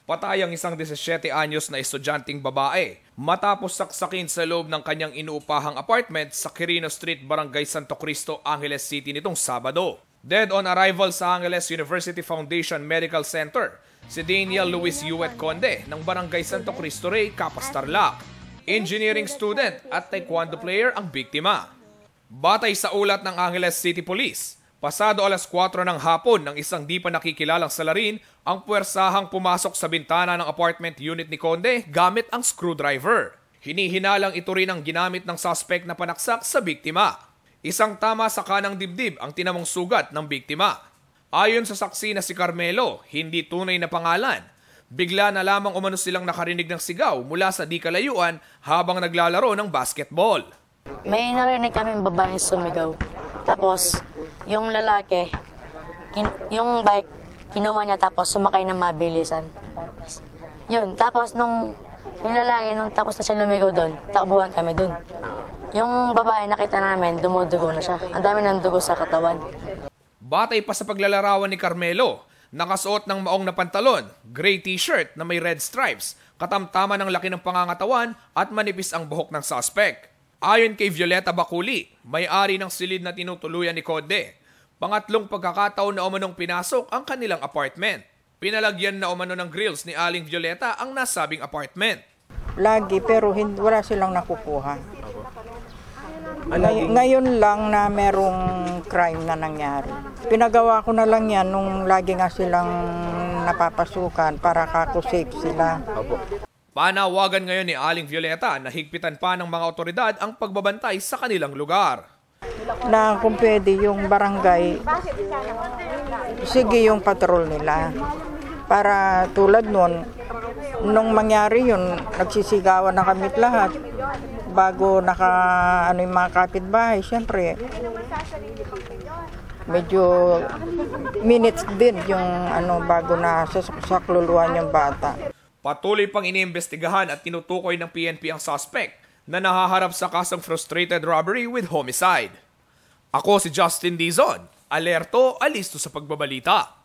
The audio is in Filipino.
Patay ang isang 17 anyos na estudyanteng babae matapos saksakin sa loob ng kanyang inuupahang apartment sa Quirino Street, Barangay Santo Cristo, Angeles City nitong Sabado. Dead on arrival sa Angeles University Foundation Medical Center, si Daniel Luis Yuet Conde ng Barangay Santo Cristo Rey, Capas, Tarlac. Engineering student at taekwondo player ang biktima. Batay sa ulat ng Angeles City Police, pasado alas 4 ng hapon ng isang di pa nakikilalang salarin ang puwersahang pumasok sa bintana ng apartment unit ni Conde gamit ang screwdriver. Hinihinalang ito rin ang ginamit ng suspect na panaksak sa biktima. Isang tama sa kanang dibdib ang tinamong sugat ng biktima. Ayon sa saksi na si Carmelo, hindi tunay na pangalan, bigla na lamang umano silang nakarinig ng sigaw mula sa di kalayuan habang naglalaro ng basketball. May narinig kaming babaeng sumigaw. Tapos, yung lalaki, yung bike, kinuha niya tapos sumakay ng mabilisan. Yun, tapos yung lalaki, nung tapos na siya lumigaw doon, takbuhan kami doon. Yung babae nakita namin, dumudugo na siya. Ang dami ng dugo sa katawan. Batay pa sa paglalarawan ni Carmelo, nakasuot ng maong na pantalon, gray t-shirt na may red stripes, katamtaman ng laki ng pangangatawan at manipis ang buhok ng suspect. Ayon kay Violeta Baculi, may-ari ng silid na tinutuluyan ni Conde, pangatlong pagkakataon na umanong pinasok ang kanilang apartment. Pinalagyan na umano ng grills ni Aling Violeta ang nasabing apartment. Lagi pero wala silang nakukuha. Ngayon lang na merong crime na nangyari. Pinagawa ko na lang yan nung lagi nga silang napapasukan para safe sila. Panawagan ngayon ni Aling Violeta na higpitan pa ng mga otoridad ang pagbabantay sa kanilang lugar. Na kung pwede yung barangay, sige yung patrol nila. Para tulad nun, nung mangyari yun, nagsisigawan na kamit lahat. Bago yung mga kapitbahay, siyempre, medyo minutes din yung bago na sakluluan yung bata. Patuloy pang iniimbestigahan at tinutukoy ng PNP ang suspect na nahaharap sa kasong frustrated robbery with homicide. Ako si Justin Dizon, alerto, alisto sa pagbabalita.